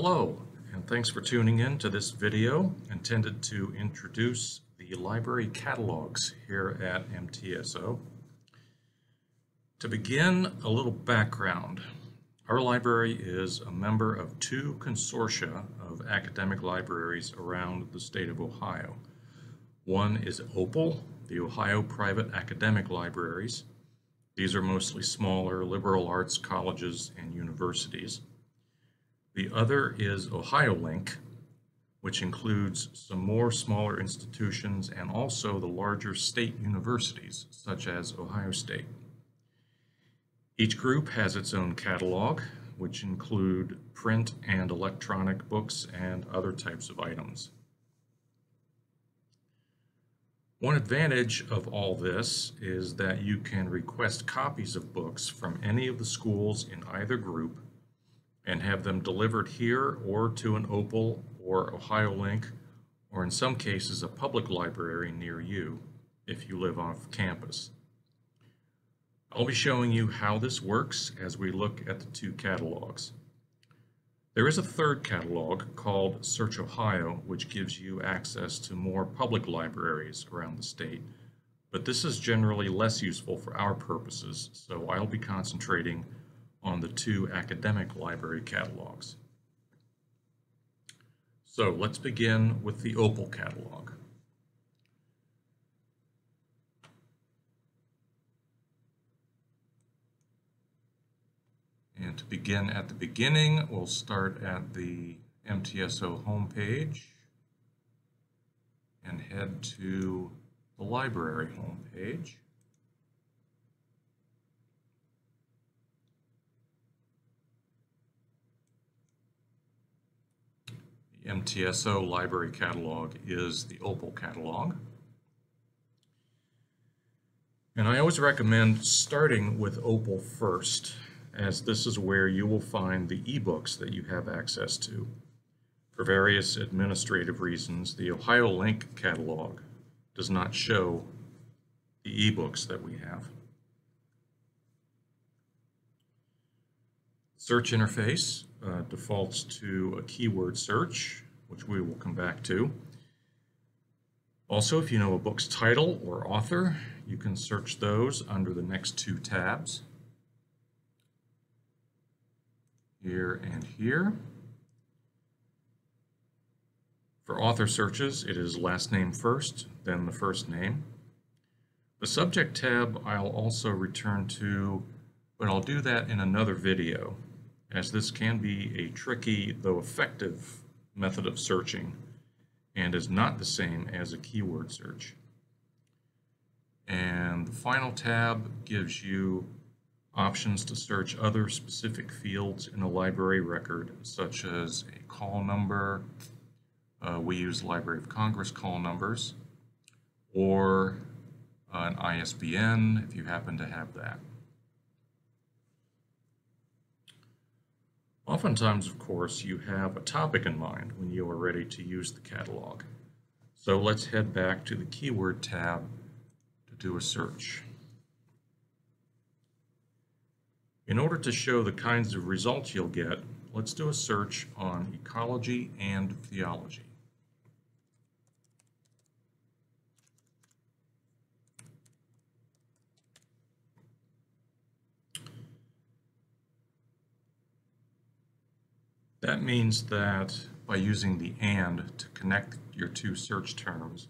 Hello, and thanks for tuning in to this video intended to introduce the library catalogs here at MTSO. To begin, a little background. Our library is a member of two consortia of academic libraries around the state of Ohio. One is OPAL, the Ohio Private Academic Libraries. These are mostly smaller liberal arts colleges and universities. The other is OhioLink, which includes some more smaller institutions and also the larger state universities, such as Ohio State. Each group has its own catalog, which include print and electronic books and other types of items. One advantage of all this is that you can request copies of books from any of the schools in either group and have them delivered here or to an OPAL or OhioLink, or in some cases a public library near you if you live off campus. I'll be showing you how this works as we look at the two catalogs. There is a third catalog called Search Ohio, which gives you access to more public libraries around the state, but this is generally less useful for our purposes, so I'll be concentrating on the two academic library catalogs. So let's begin with the OPAL catalog. And to begin at the beginning, we'll start at the MTSO homepage and head to the library homepage. The MTSO library catalog is the OPAL catalog. And I always recommend starting with OPAL first, as this is where you will find the ebooks that you have access to. For various administrative reasons, the OhioLink catalog does not show the ebooks that we have. Search interface defaults to a keyword search, which we will come back to. Also, if you know a book's title or author, you can search those under the next two tabs, here and here. For author searches, it is last name first, then the first name. The subject tab I'll also return to, but I'll do that in another video, as this can be a tricky though effective method of searching and is not the same as a keyword search. And the final tab gives you options to search other specific fields in a library record, such as a call number. We use Library of Congress call numbers, or an ISBN if you happen to have that. Oftentimes, of course, you have a topic in mind when you are ready to use the catalog. So let's head back to the keyword tab to do a search. In order to show the kinds of results you'll get, let's do a search on ecology and theology. That means that by using the AND to connect your two search terms,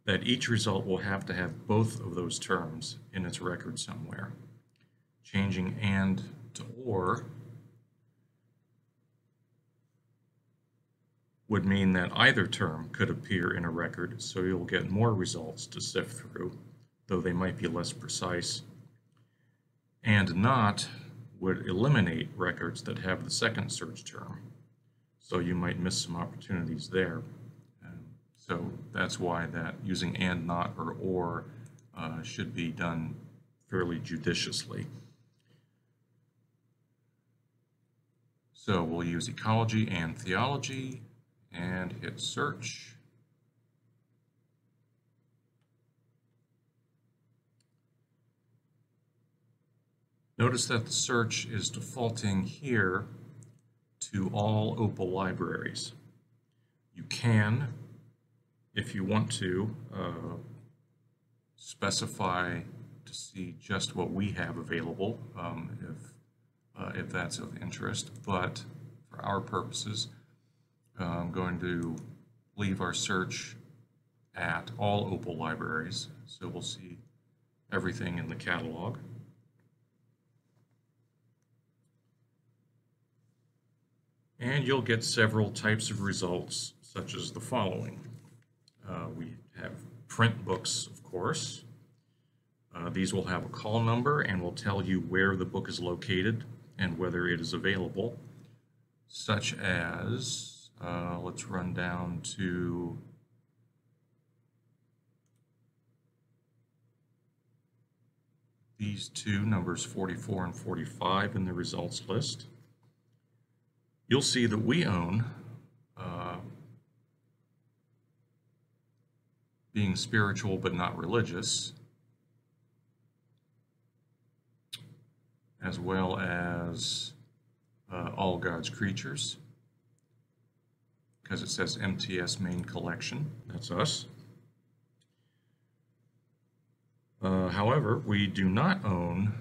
that each result will have to have both of those terms in its record somewhere. Changing AND to OR would mean that either term could appear in a record, so you'll get more results to sift through, though they might be less precise. And NOT would eliminate records that have the second search term, so you might miss some opportunities there. So that's why that using AND, NOT, or should be done fairly judiciously. So we'll use ecology and theology and hit search. Notice that the search is defaulting here to all Opal libraries. You can, if you want to, specify to see just what we have available, if that's of interest, but for our purposes, I'm going to leave our search at all Opal libraries, so we'll see everything in the catalog. And you'll get several types of results, such as the following. We have print books, of course. These will have a call number and will tell you where the book is located and whether it is available, such as, let's run down to these two, numbers 44 and 45 in the results list. You'll see that we own Being Spiritual but Not Religious, as well as All God's Creatures, because it says MTS Main Collection. That's us. However, we do not own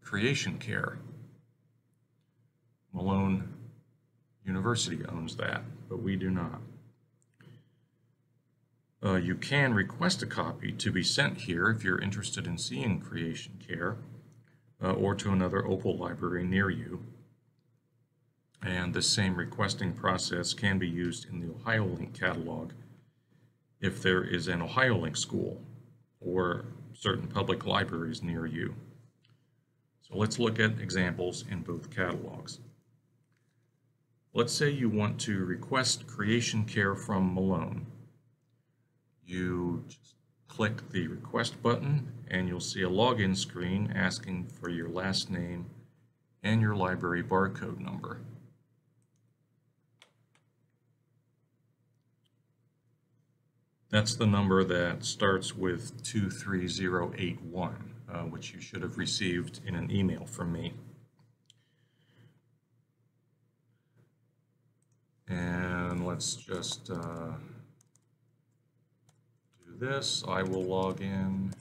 Creation Care. Malone University owns that, but we do not. You can request a copy to be sent here if you're interested in seeing Creation Care, or to another Opal library near you. And the same requesting process can be used in the OhioLink catalog if there is an OhioLink school or certain public libraries near you. So let's look at examples in both catalogs. Let's say you want to request Creation Care from Malone. You just click the request button and you'll see a login screen asking for your last name and your library barcode number. That's the number that starts with 23081, which you should have received in an email from me. And let's just do this. I will log in.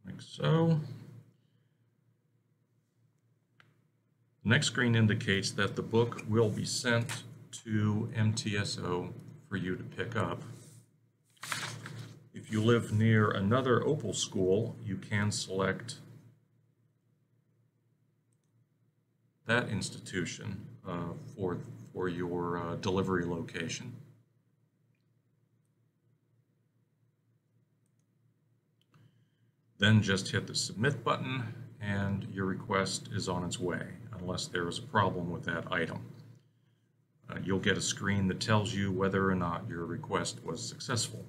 Like so. The next screen indicates that the book will be sent to MTSO for you to pick up. If you live near another Opal school, you can select that institution for your delivery location. Then just hit the submit button and your request is on its way, unless there is a problem with that item. You'll get a screen that tells you whether or not your request was successful.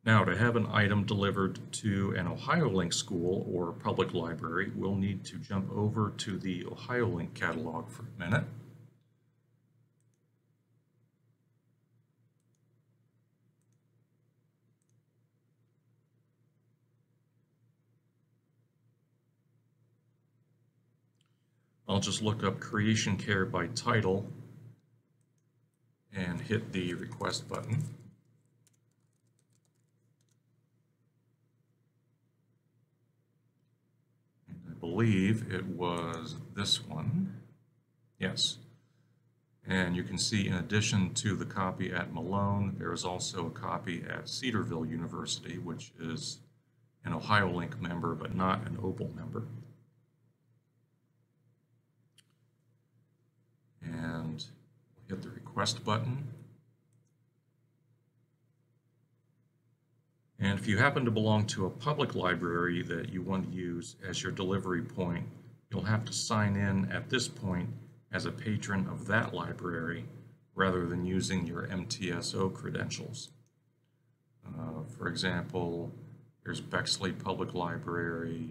Now, to have an item delivered to an OhioLink school or public library, we'll need to jump over to the OhioLink catalog for a minute. I'll just look up Creation Care by title and hit the request button. And I believe it was this one. Yes. And you can see in addition to the copy at Malone, there is also a copy at Cedarville University, which is an OhioLink member but not an Opal member. And hit the request button. And if you happen to belong to a public library that you want to use as your delivery point, you'll have to sign in at this point as a patron of that library rather than using your MTSO credentials. For example, there's Bexley Public Library,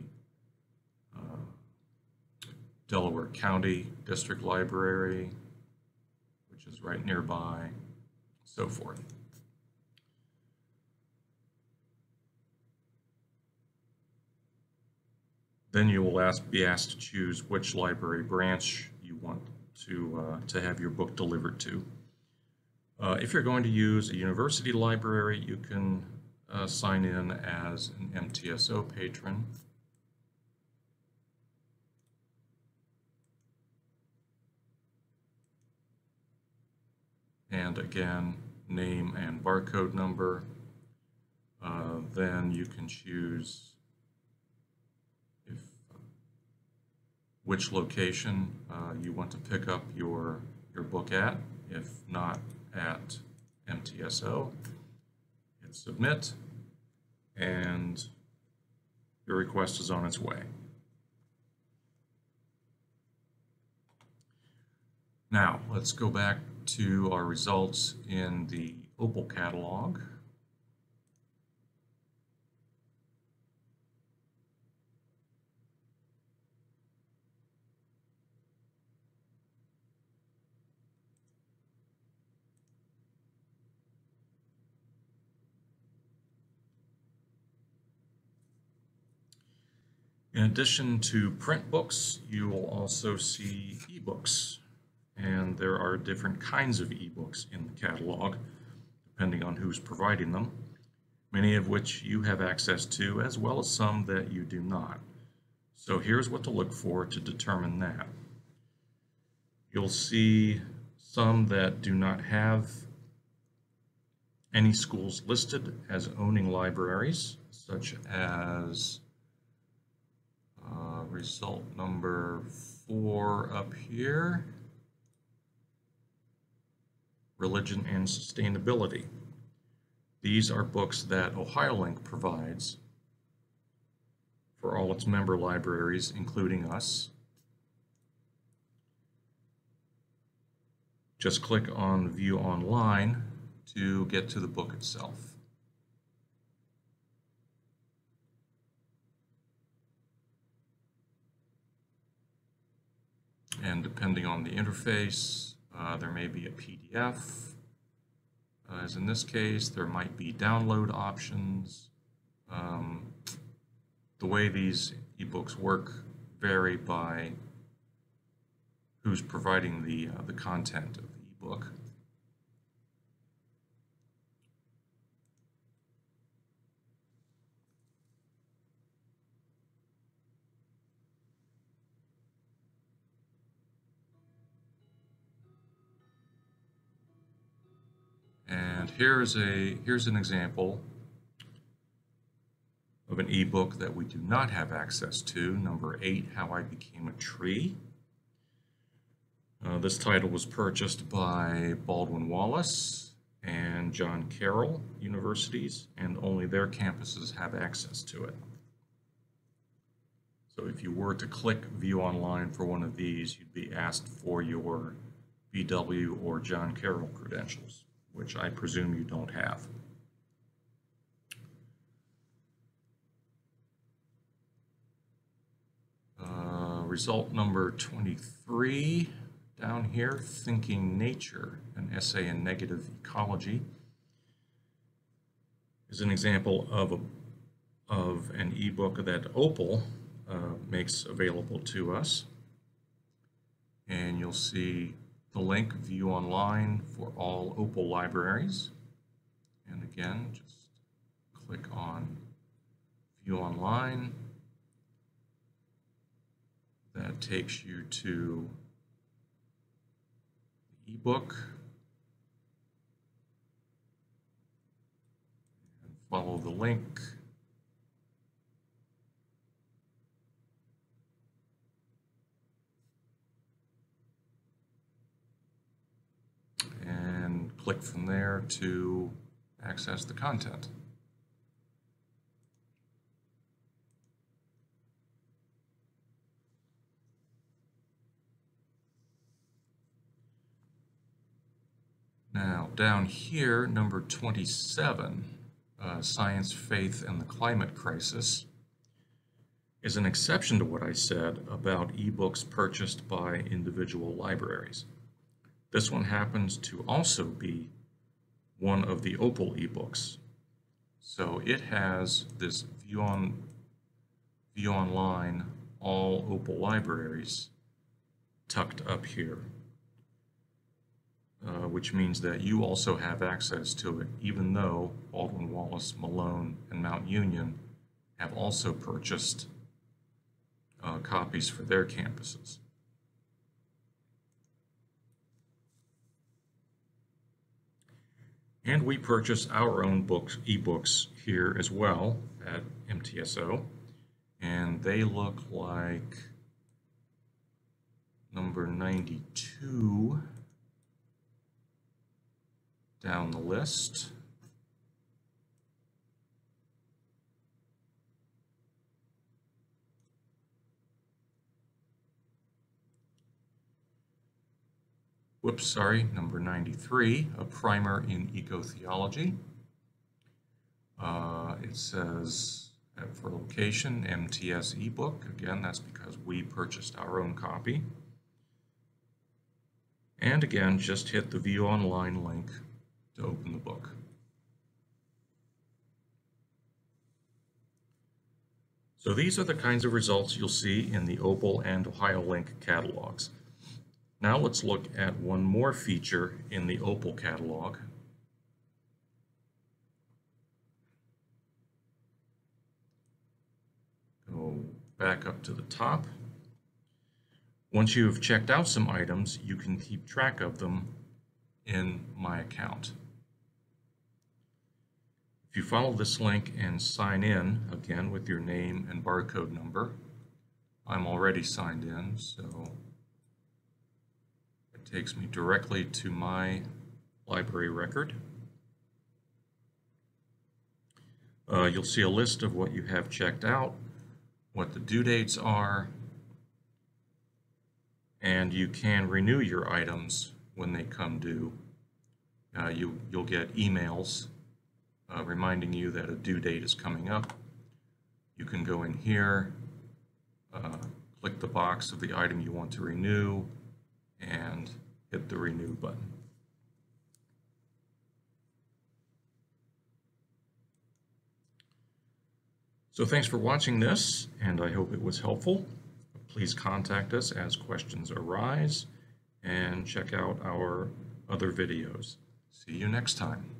Delaware County District Library, which is right nearby, so forth. Then you will be asked to choose which library branch you want to have your book delivered to. If you're going to use a university library, you can sign in as an MTSO patron. And again, name and barcode number. Then you can choose which location you want to pick up your book at. If not at MTSO, hit submit, and your request is on its way. Now, let's go back to our results in the Opal catalog. In addition to print books, you will also see ebooks, and there are different kinds of ebooks in the catalog, depending on who's providing them, many of which you have access to, as well as some that you do not. So here's what to look for to determine that. You'll see some that do not have any schools listed as owning libraries, such as result number 4 up here, Religion and Sustainability. These are books that OhioLink provides for all its member libraries, including us. Just click on View Online to get to the book itself. And depending on the interface, there may be a PDF. As in this case, there might be download options. The way these ebooks work vary by who's providing the content of the ebook. And here's an example of an ebook that we do not have access to, number 8, How I Became a Tree. This title was purchased by Baldwin Wallace and John Carroll universities, and only their campuses have access to it. So if you were to click View Online for one of these, you'd be asked for your BW or John Carroll credentials, which I presume you don't have. Result number 23 down here, Thinking Nature, an essay in negative ecology, is an example of an ebook that Opal makes available to us. And you'll see the link View Online for all Opal libraries. And again, just click on View Online. That takes you to the ebook. And follow the link. And click from there to access the content. Now, down here, number 27, Science, Faith, and the Climate Crisis, is an exception to what I said about ebooks purchased by individual libraries. This one happens to also be one of the Opal ebooks. So it has this View Online all Opal libraries tucked up here, which means that you also have access to it, even though Baldwin Wallace, Malone, and Mount Union have also purchased copies for their campuses. And we purchase our own ebooks here as well at MTSO, and they look like number 92 down the list. Whoops, sorry, number 93, A Primer in Eco-Theology. It says for location, MTS ebook. Again, that's because we purchased our own copy. And again, just hit the View Online link to open the book. So these are the kinds of results you'll see in the Opal and OhioLink catalogs. Now let's look at one more feature in the Opal catalog. Go back up to the top. Once you've checked out some items, you can keep track of them in My Account. If you follow this link and sign in, again with your name and barcode number, I'm already signed in, so it takes me directly to my library record. You'll see a list of what you have checked out, what the due dates are, and you can renew your items when they come due. You'll get emails reminding you that a due date is coming up. You can go in here, click the box of the item you want to renew, and hit the renew button. So thanks for watching this, and I hope it was helpful. Please contact us as questions arise, and check out our other videos. See you next time.